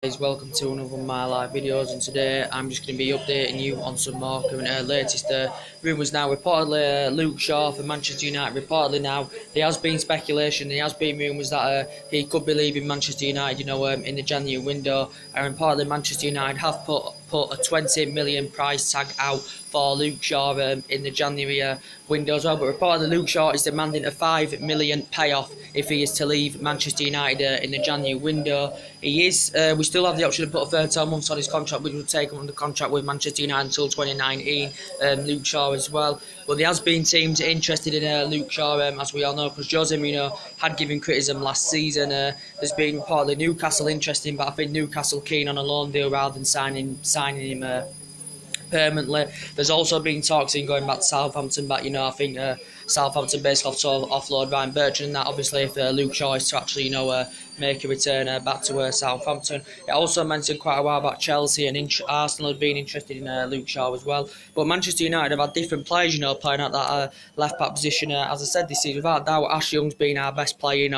Guys, welcome to another of my live videos, and today I'm just going to be updating you on some more current latest rumours. Now reportedly Luke Shaw for Manchester United, reportedly now there has been speculation, there has been rumours that he could be leaving Manchester United, in the January window, and reportedly Manchester United have put a 20 million price tag out for Luke Shaw in the January window as well. But reportedly Luke Shaw is demanding a 5 million payoff if he is to leave Manchester United in the January window. He is. We still have the option to put a further 12 months on his contract, which would take him under contract with Manchester United until 2019. Luke Shaw as well. But there has been teams interested in Luke Shaw, as we all know, because Jose Mourinho had given criticism last season. There's been reportedly Newcastle interested, but I think Newcastle keen on a loan deal rather than signing him permanently. There's also been talks in going back to Southampton, but I think Southampton basically offload Ryan Bertrand, and that obviously if Luke Shaw is to actually make a return back to Southampton. It also mentioned quite a while about Chelsea and Arsenal had been interested in Luke Shaw as well. But Manchester United have had different players playing at that left back position. As I said this season, without doubt Ash Young's been our best player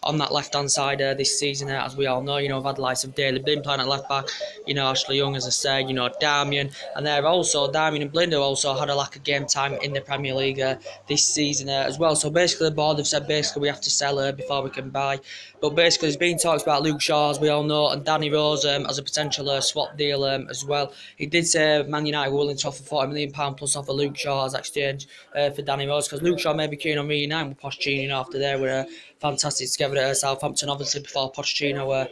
on that left hand side this season, as we all know. We've had the likes of Daley Blind playing at left back, Ashley Young, as I said, Darmian, and Darmian and Blinder also had a lack of game time in the Premier League this season as well. So basically the board have said we have to sell her before we can buy. But basically there's been talks about Luke Shaw, as we all know, and Danny Rose as a potential swap deal as well. He did say Man United were willing to offer £40 million plus offer Luke Shaw as exchange for Danny Rose, because Luke Shaw may be keen on reuniting with Pochettino after they were fantastic together at Southampton, obviously before Pochettino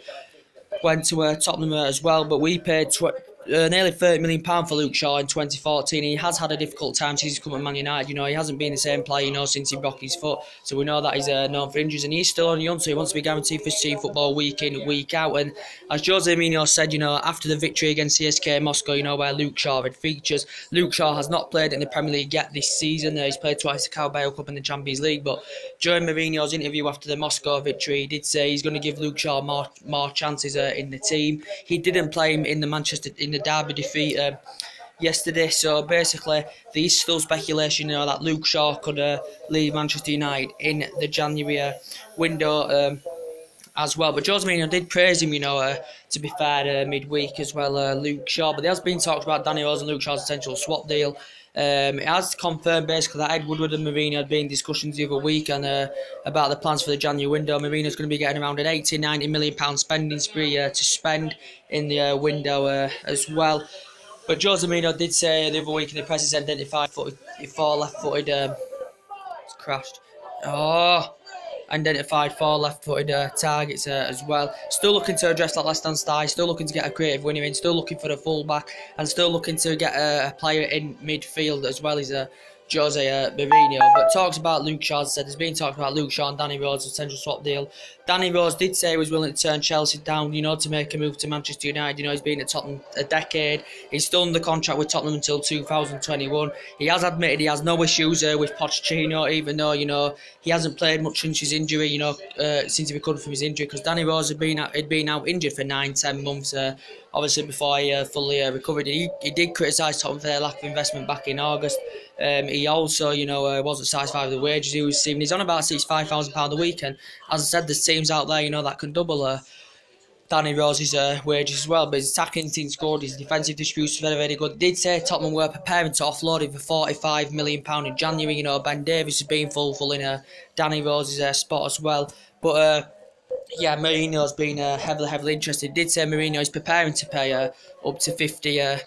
went to Tottenham as well. But we paid nearly £30 million for Luke Shaw in 2014. He has had a difficult time since he's come to Man United. He hasn't been the same player, since he broke his foot. So we know that he's known for injuries, and he's still only young, so he wants to be guaranteed first team football week in, week out. And as Jose Mourinho said, after the victory against CSKA Moscow, where Luke Shaw had features, Luke Shaw has not played in the Premier League yet this season. He's played twice the Carabao Cup and the Champions League. But during Mourinho's interview after the Moscow victory, he did say he's going to give Luke Shaw more chances in the team. He didn't play him in the Derby defeat yesterday. So basically, there's still speculation, that Luke Shaw could leave Manchester United in the January window as well. But Jose Mourinho did praise him, to be fair, midweek as well, Luke Shaw. But there has been talks about Danny Rose and Luke Shaw's potential swap deal. It has confirmed basically that Ed Woodward and Mourinho had been in discussions the other week and about the plans for the January window. Mourinho's going to be getting around an £80-90 million spending spree to spend in the window as well. But Jose Mourinho did say the other week in the press he's identified four left-footed crashed. Identified four left-footed targets as well. Still looking to address that left-hand side, still looking to get a creative winner in, still looking for the full-back, and still looking to get a player in midfield as well as Jose Mourinho. But talks about Luke Shaw, as I said, there's been talks about Luke Shaw and Danny Rose, potential swap deal. Danny Rose did say he was willing to turn Chelsea down, to make a move to Manchester United. He's been at Tottenham a decade. He's still under contract with Tottenham until 2021. He has admitted he has no issues with Pochettino, even though, he hasn't played much since his injury, since he recovered from his injury, because Danny Rose had been out injured for 9-10 months, obviously before he fully recovered. He did criticise Tottenham for their lack of investment back in August. He also, wasn't satisfied with the wages he was receiving. He's on about £65,000 a week, and as I said, there's teams out there, that can double Danny Rose's wages as well. But his attacking team's good, his defensive distribution is very, very good. He did say Tottenham were preparing to offload him for £45 million in January. Ben Davies has been fulfilling Danny Rose's spot as well. But Mourinho's been heavily interested. He did say Mourinho is preparing to pay up to £50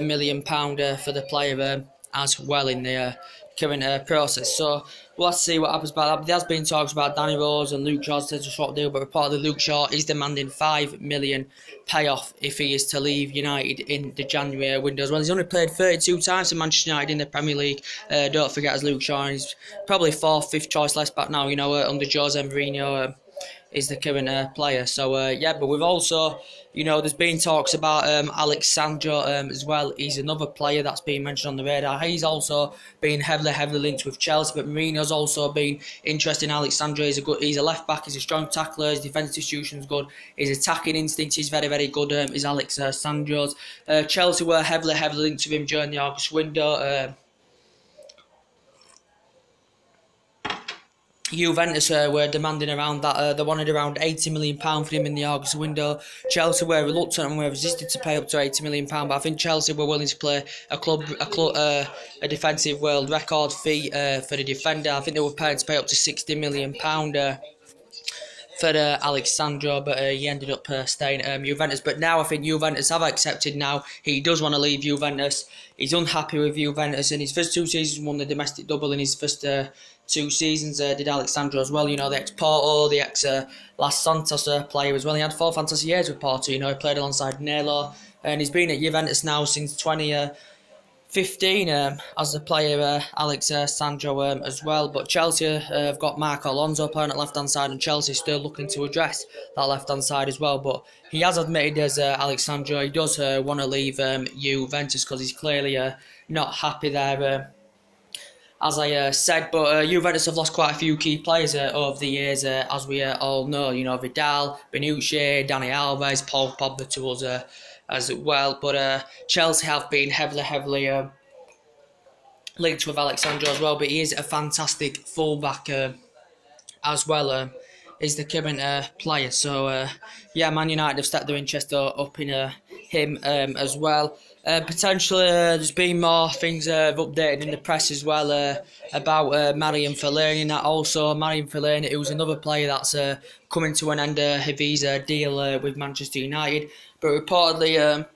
million for the player as well in the current process. So we'll have to see what happens about that. But there has been talks about Danny Rose and Luke Shaw's potential swap deal, but reportedly Luke Shaw is demanding £5 million payoff if he is to leave United in the January window as well. He's only played 32 times for Manchester United in the Premier League. Don't forget, as Luke Shaw, he's probably 4th, 5th choice left back now, under Jose Mourinho. Is the current player. So but we've also, there's been talks about Alex Sandro as well. He's another player that's been mentioned on the radar. He's also been heavily linked with Chelsea, but Mourinho's also been interested in Alex Sandro. He's a left back, he's a strong tackler, his defensive distribution is good, his attacking instinct is very, very good, is Alex Sandro's. Chelsea were heavily linked with him during the August window. Juventus were demanding around that. They wanted around £80 million for him in the August window. Chelsea were reluctant and were resisted to pay up to £80 million. But I think Chelsea were willing to play a defensive world record fee for the defender. I think they were prepared to pay up to £60 million for Alexandro, but he ended up staying at Juventus. But now I think Juventus have accepted now. He does want to leave Juventus. He's unhappy with Juventus. In his first 2 seasons, won the domestic double in his first 2 seasons. Did Alexandro as well. You know, the ex-Porto, the ex-Las Santos player as well. He had 4 fantastic years with Porto. You know, he played alongside Nelo. And he's been at Juventus now since 2015 as the player Alex Sandro as well. But Chelsea have got Marco Alonso playing at left-hand side, and Chelsea still looking to address that left-hand side as well. But he has admitted, as Alexandro, he does want to leave Juventus because he's clearly not happy there, as I said. But Juventus have lost quite a few key players over the years, as we all know. You know, Vidal, Bonucci, Dani Alves, Paul Pogba to us as well. But Chelsea have been heavily linked with Alexandro as well. But he is a fantastic fullback as well. Is the current player. So yeah, Man United have stepped their interest up in him as well. Potentially, there's been more things updated in the press as well about Marouane Fellaini. And that also, Marouane Fellaini, who's another player that's coming to an end of his deal with Manchester United. But reportedly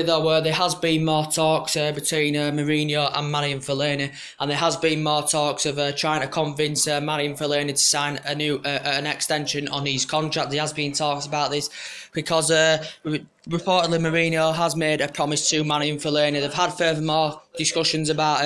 though, there has been more talks between Mourinho and Marouane Fellaini, and there has been more talks of trying to convince Marouane Fellaini to sign an extension on his contract. There has been talks about this because reportedly Mourinho has made a promise to Marouane Fellaini. They've had furthermore discussions about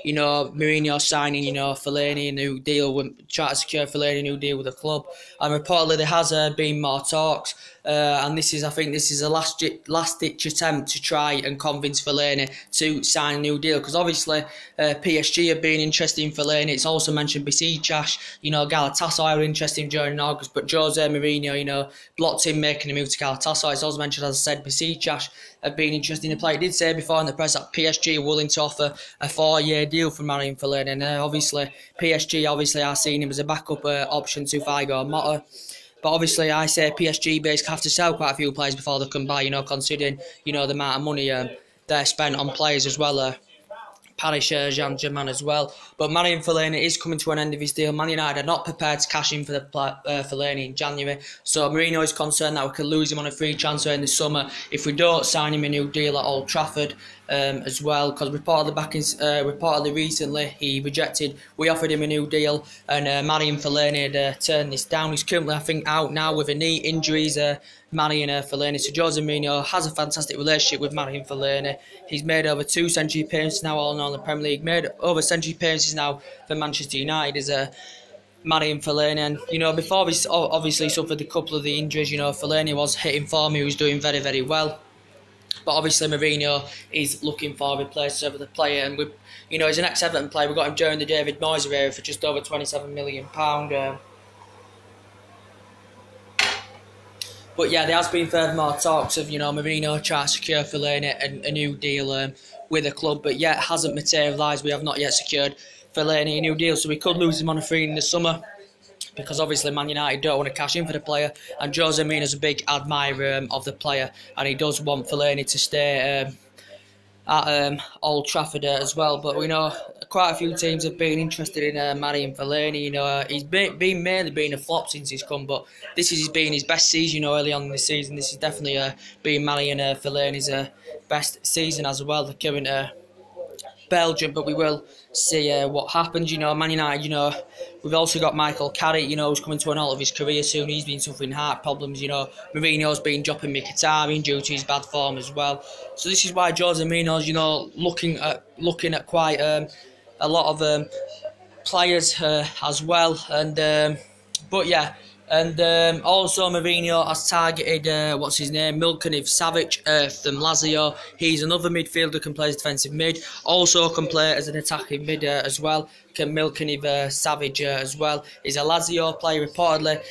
Mourinho signing Fellaini a new deal, trying to secure Fellaini a new deal with the club, and reportedly there has been more talks. And I think this is a last-ditch attempt to try and convince Fellaini to sign a new deal, because obviously PSG have been interested in Fellaini. It's also mentioned Besiktas, Galatasaray were interested during August, but Jose Mourinho, blocked him making a move to Galatasaray. It's also mentioned, as I said, Besiktas have been interested in the player. He did say before in the press that PSG are willing to offer a 4-year deal for Marouane Fellaini, and obviously PSG are seeing him as a backup option to Thiago Motta. But obviously, I say PSG basically have to sell quite a few players before they can buy, considering, the amount of money they're spent on players as well. Paris Saint-Germain as well. But Marouane Fellaini is coming to an end of his deal. Man United are not prepared to cash in for the Fellaini in January. So Mourinho is concerned that we could lose him on a free transfer in the summer if we don't sign him a new deal at Old Trafford. As well, because reportedly recently he rejected. We offered him a new deal, and Marouane Fellaini had turned this down. He's currently, I think, out now with a knee injuries. Marouane Fellaini. So Jose Mourinho has a fantastic relationship with Marouane Fellaini. He's made over 2 century appearances now all in the Premier League. Made over century appearances now for Manchester United as Marouane Fellaini, and before this obviously suffered a couple of the injuries. Fellaini was hitting form. He was doing very, very well. But obviously Mourinho is looking for a replacement for the player, and he's an ex-Everton player. We got him during the David Moyes era for just over £27 million. But yeah, there has been furthermore talks of Mourinho trying to secure Fellaini a new deal with the club, but yet hasn't materialised. We have not yet secured Fellaini a new deal, so we could lose him on a free in the summer, because obviously Man United don't want to cash in for the player, and Jose Mourinho is a big admirer of the player, and he does want Fellaini to stay at Old Trafford as well. But we know quite a few teams have been interested in Marouane Fellaini. He's mainly been a flop since he's come, but this has been his best season. Early on in the season, this has definitely been Marouane Fellaini's best season as well. The current Belgium, but we will see what happens. Man United, we've also got Michael Carrick, who's coming to an end of his career soon. He's been suffering heart problems. Mourinho's been dropping Mkhitaryan due to his bad form as well. So this is why Jose Mourinho's, looking at quite a lot of players as well. And but yeah. And also Mourinho has targeted, Milinkovic Savic from Lazio. He's another midfielder, can play as defensive mid. Also can play as an attacking mid as well. Can Milinkovic Savic as well. He's a Lazio player. Reportedly,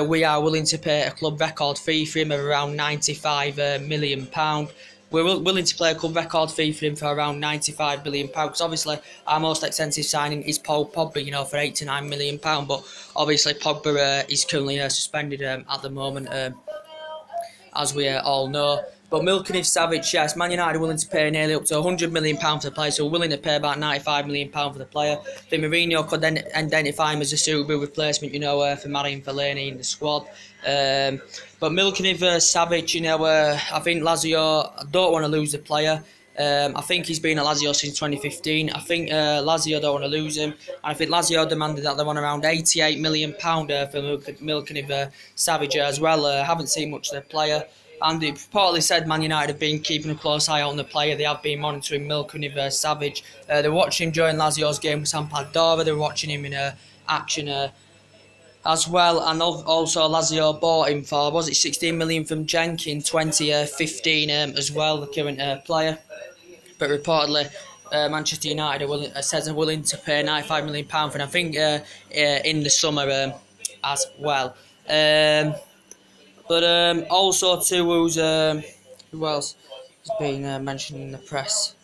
we are willing to pay a club record fee for him of around £95 million. we're willing to play a club record fee for him for around £95 million. Because obviously our most expensive signing is Paul Pogba, you know, for £8 to £9 million. But obviously Pogba is currently suspended at the moment, as we all know. But Milinkovic Savic, yes, Man United are willing to pay nearly up to £100 million for the player, so we're willing to pay about £95 million for the player. I think Mourinho could then identify him as a suitable replacement, you know, for Marin Fellaini in the squad. But Milinkovic Savic, you know, I think Lazio don't want to lose the player. I think he's been at Lazio since 2015. I think Lazio don't want to lose him. And I think Lazio demanded that they want around £88 million for Milinkovic Savic as well. Haven't seen much of the player. And it reportedly said Man United have been keeping a close eye on the player. They have been monitoring Milinkovic Savic. They were watching him during Lazio's game with Sampdoria. They were watching him in action as well. And also Lazio bought him for, was it 16 million from Genk in 2015 as well, the current player. But reportedly Manchester United says they're willing to pay £95 million for him, I think in the summer as well. But also too, who else has been mentioned in the press?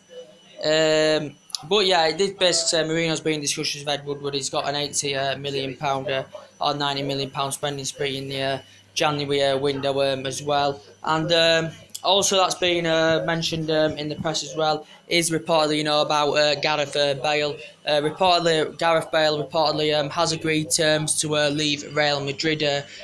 But yeah, it did basically say Mourinho's been in discussions with Ed Woodward. He's got an £80 million or £90 million spending spree in the January window as well. And also that's been mentioned in the press as well is reportedly, you know, about Gareth Bale. Gareth Bale has agreed terms to leave Real Madrid,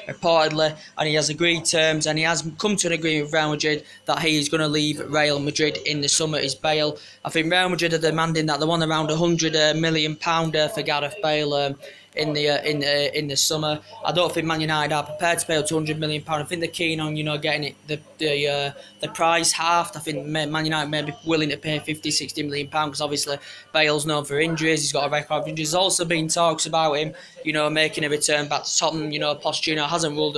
reportedly, and he has agreed terms and he has come to an agreement with Real Madrid that he is going to leave Real Madrid in the summer. Is Bale? I think Real Madrid are demanding that they want around £100 million for Gareth Bale in the summer. I don't think Man United are prepared to pay up to £100 million. I think they're keen on, you know, getting it the price halved. I think Man United may be willing to pay £50-60 million because obviously Bale's known for injuries. He's got a record of injuries. There's also been talks about him, you know, making a return back to Tottenham. You know, Pochettino hasn't ruled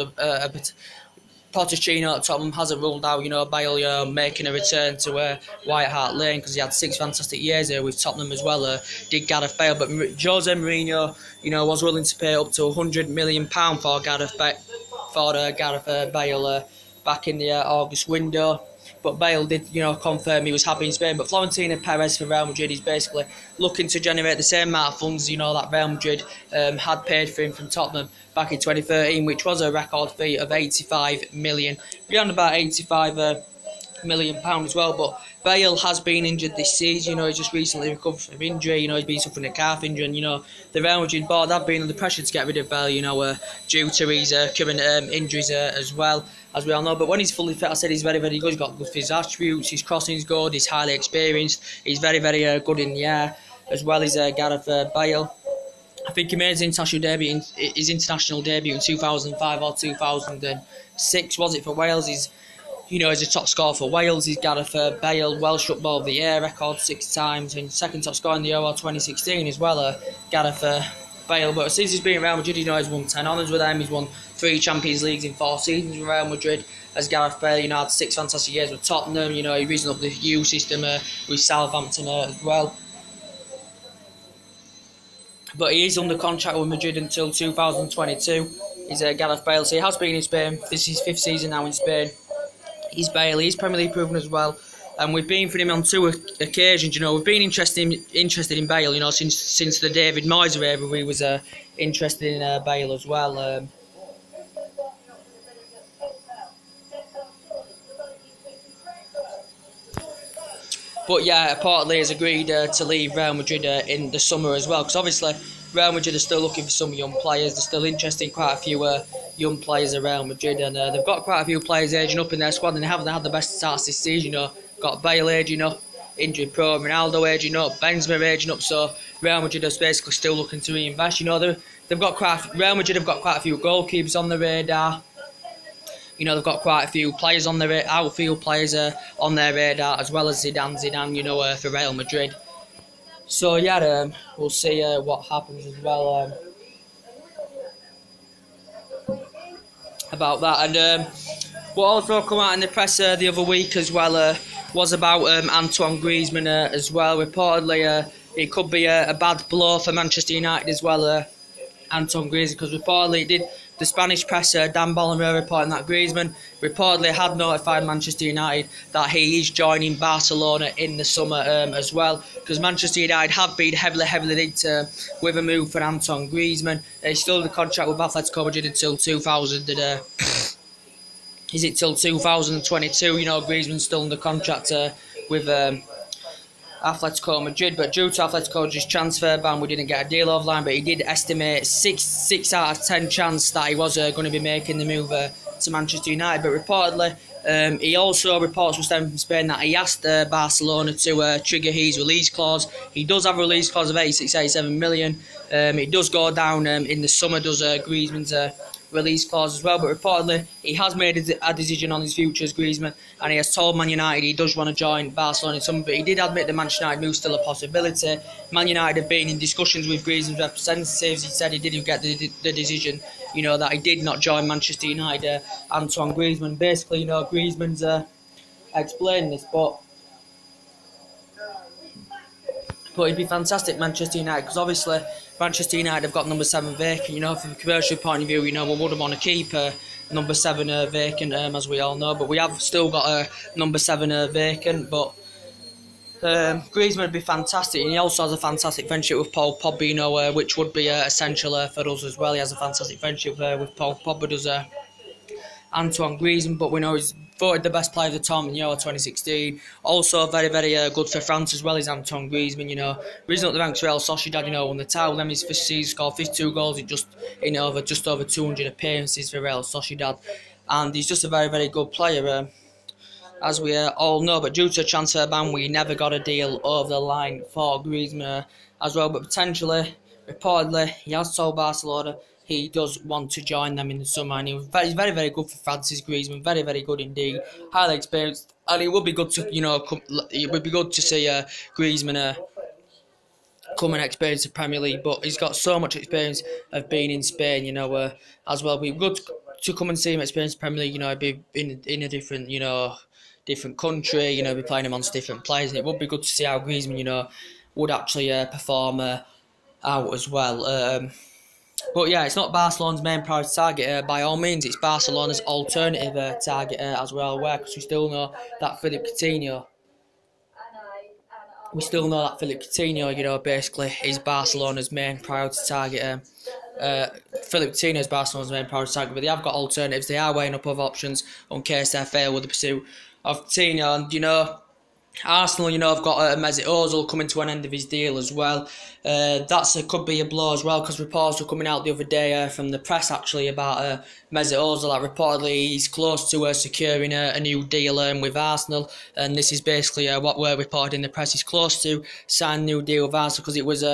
Pochettino at Tottenham hasn't ruled out, you know, Bale making a return to White Hart Lane because he had 6 fantastic years with Tottenham as well. Did Gareth Bale, but Jose Mourinho, you know, was willing to pay up to £100 million for Gareth Bale back in the August window. But Bale did, you know, confirm he was happy in Spain. But Florentino Perez for Real Madrid is basically looking to generate the same amount of funds, you know, that Real Madrid had paid for him from Tottenham back in 2013, which was a record fee of £85 million. Beyond about £85 million as well. But Bale has been injured this season. You know, he's just recently recovered from injury. You know, he's been suffering a calf injury, and you know, the Real Madrid board have been under pressure to get rid of Bale, you know, due to his current injuries as well, as we all know. But when he's fully fit, I said he's very, very good. He's got good physical attributes. His crossing's good. He's highly experienced. He's very, very good in the air, as well as Gareth Bale. I think he made his international debut in 2005 or 2006, was it, for Wales? He's a top scorer for Wales. He's Gareth Bale, Welsh Football of the Year record 6 times, and second top scorer in the Euro 2016 as well, Gareth Bale. But since he's been at Real Madrid, you know, he's won 10 honours with them. He's won 3 Champions Leagues in 4 seasons with Real Madrid. As Gareth Bale, you know, had 6 fantastic years with Tottenham. You know, he risen up the youth system with Southampton as well. But he is under contract with Madrid until 2022. He's Gareth Bale, so he has been in Spain. This is his 5th season now in Spain. He's Bale. He's Premier League proven as well, and we've been for him on 2 occasions. You know, we've been interested in Bale. You know, since the David Moyes era, we was interested in Bale as well. But yeah, reportedly has agreed to leave Real Madrid in the summer as well, because obviously Real Madrid are still looking for some young players. They're still interested in quite a few young players at Real Madrid, and they've got quite a few players aging up in their squad, and they haven't had the best starts this season. You know, got Bale aging up, injury prone, Ronaldo aging up, Benzema aging up. So Real Madrid are basically still looking to reinvest. You know, Real Madrid have got quite a few goalkeepers on the radar. You know, they've got quite a few players on their outfield players on their radar, as well as Zidane, you know, for Real Madrid. So yeah, we'll see what happens as well about that. And what also come out in the press the other week as well was about Antoine Griezmann as well. Reportedly, it could be a bad blow for Manchester United as well. Antoine Griezmann, because reportedly it did the Spanish presser Dan Ballmer reporting that Griezmann reportedly had notified Manchester United that he is joining Barcelona in the summer as well, because Manchester United have been heavily linked with a move for Antoine Griezmann. He's still in the contract with Atletico Madrid until 2000. Is it till 2022? You know, Griezmann's still under contract with Atletico Madrid, but due to Atletico Madrid's transfer ban, we didn't get a deal over line. But he did estimate 6 out of 10 chance that he was going to be making the move to Manchester United. But reportedly, he also reports from stemming from Spain that he asked Barcelona to trigger his release clause. He does have a release clause of 87 million. It does go down in the summer. Does Griezmann's release clause as well, but reportedly he has made a decision on his future as Griezmann, and he has told Man United he does want to join Barcelona in summer, but he did admit the Manchester United move is still a possibility. Man United have been in discussions with Griezmann's representatives. He said he didn't get the decision, you know, that he did not join Manchester United, Antoine Griezmann. Basically, you know, Griezmann's explained this, but it'd be fantastic Manchester United, because obviously Manchester United have got number 7 vacant. You know, from a commercial point of view, you know, we wouldn't want to keep number 7 vacant, as we all know. But we have still got a number 7 vacant. But Griezmann would be fantastic, and he also has a fantastic friendship with Paul Pogba, you know, which would be essential for us as well. He has a fantastic friendship with Paul Pogba, does Antoine Griezmann, but we know he's voted the best player of the tournament in Euro 2016. Also very good for France as well, is Antoine Griezmann, you know. Risen up the ranks for Real Sociedad, you know, won the title. Then his first season scored 52 goals in just over 200 appearances for Real Sociedad. And he's just a very good player, as we all know. But due to a transfer ban, we never got a deal over the line for Griezmann as well. But potentially, reportedly, he has told Barcelona he does want to join them in the summer, and he's very good for Francis Griezmann, very good indeed, highly experienced, and it would be good to, you know, it would be good to see Griezmann come and experience the Premier League. But he's got so much experience of being in Spain, you know, as well. It'd be good to come and see him experience the Premier League, you know. He'd be in a different, you know, different country, you know, be playing amongst different players, and it would be good to see how Griezmann, you know, would actually perform out as well. But yeah, it's not Barcelona's main priority target. By all means, it's Barcelona's alternative target, as we're all aware, because we still know that Philippe Coutinho. You know, basically is Barcelona's main priority target. Philippe Coutinho is Barcelona's main priority target, but they have got alternatives. They are weighing up other options in case they fail with the pursuit of Coutinho. And, you know, Arsenal, you know, have got Mesut Ozil coming to an end of his deal as well. Could be a blow as well, because reports were coming out the other day from the press actually about Mesut Ozil, that reportedly he's close to securing a new deal with Arsenal, and this is basically what we're reported in the press. He's close to signing a new deal with Arsenal, because it was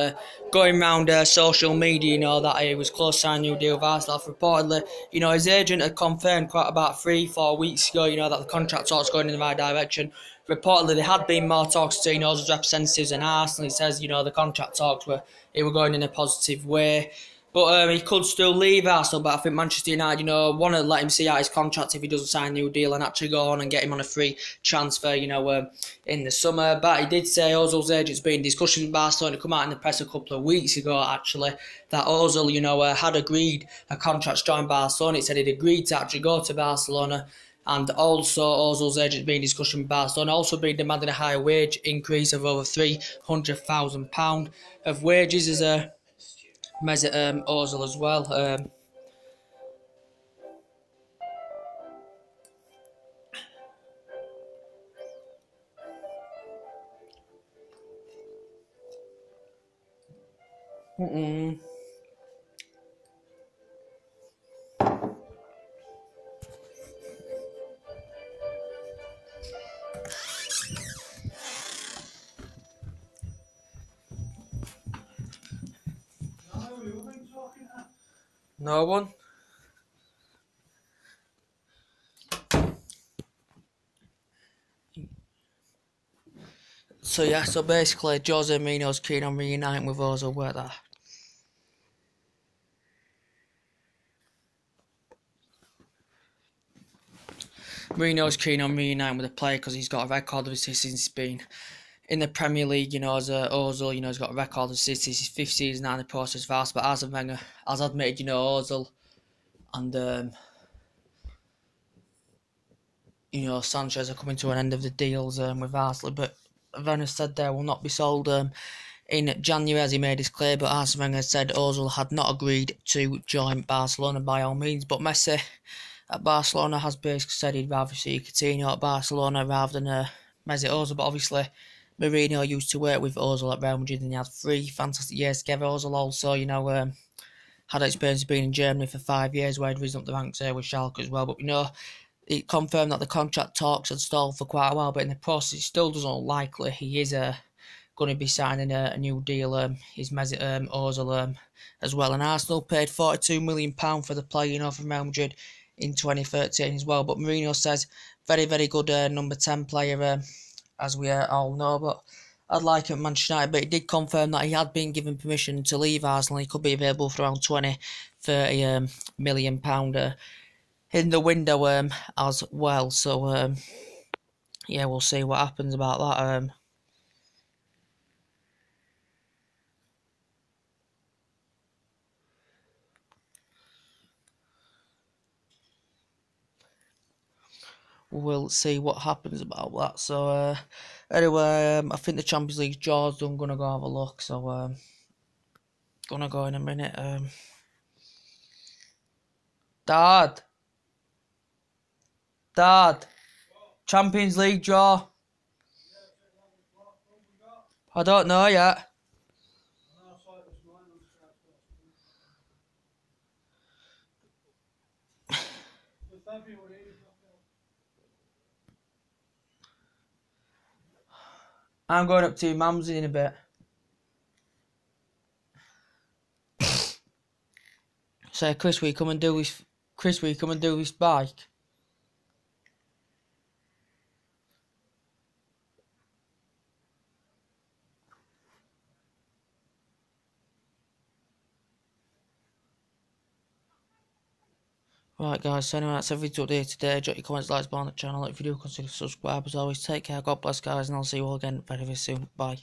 going around social media, you know, that he was close to signing a new deal with Arsenal. Reportedly, you know, his agent had confirmed quite about 3-4 weeks ago, you know, that the contract talks going in the right direction. Reportedly, there had been more talks to, you know, Ozil's representatives and Arsenal. He says, you know, the contract talks were going in a positive way. But he could still leave Arsenal, but I think Manchester United, you know, want to let him see out his contract if he doesn't sign a new deal, and actually go on and get him on a free transfer, you know, in the summer. But he did say Ozil's agent's been in discussions with Barcelona. To come out in the press a couple of weeks ago, actually, that Ozil, you know, had agreed a contract to join Barcelona. It said he'd agreed to actually go to Barcelona. And also, Ozil's agent's been in discussion with Barcelona, also been demanding a higher wage increase of over £300,000 of wages as Mesut Ozil as well. No one? So yeah, so basically Jose Mourinho's keen on reuniting with Ozil, where that. Mourinho's keen on reuniting with the player because he's got a record of assists since he's been in the Premier League, you know, as Ozil, you know, he's got a record of assists. His 5th season out in the process for us, but Arsene Wenger has admitted, you know, Ozil and you know, Sanchez are coming to an end of the deals with Arsenal, but Wenger said they will not be sold in January, as he made his clear, but Arsene Wenger said Ozil had not agreed to join Barcelona by all means, but Messi at Barcelona has basically said he'd rather see Coutinho at Barcelona rather than Mesut Ozil, but obviously Mourinho used to work with Ozil at Real Madrid and he had 3 fantastic years together. Ozil also, you know, had experience of being in Germany for 5 years where he'd risen up the ranks there with Schalke as well, but you know, it confirmed that the contract talks had stalled for quite a while, but in the process, it still doesn't look likely he is going to be signing a new deal. His Mesut Ozil as well, and Arsenal paid £42 million for the player, you know, from Real Madrid in 2013 as well. But Mourinho says very, very good number 10 player, as we all know. But I'd like him at Manchester United, but he did confirm that he had been given permission to leave Arsenal. He could be available for around 20-30 million pound in the window as well. So yeah, we'll see what happens about that. We'll see what happens about that. So anyway, I think the Champions League draw's done. Gonna go have a look. So gonna go in a minute. Dad, Dad, Champions League draw. I don't know yet. I'm going up to your mum's in a bit. So Chris, will you come and do this? Chris, will you come and do this bike? Right guys, so anyway, that's everything to update today. Drop your comments, likes, on the channel. If you do, consider subscribe. As always, take care, God bless guys, and I'll see you all again very, very soon. Bye.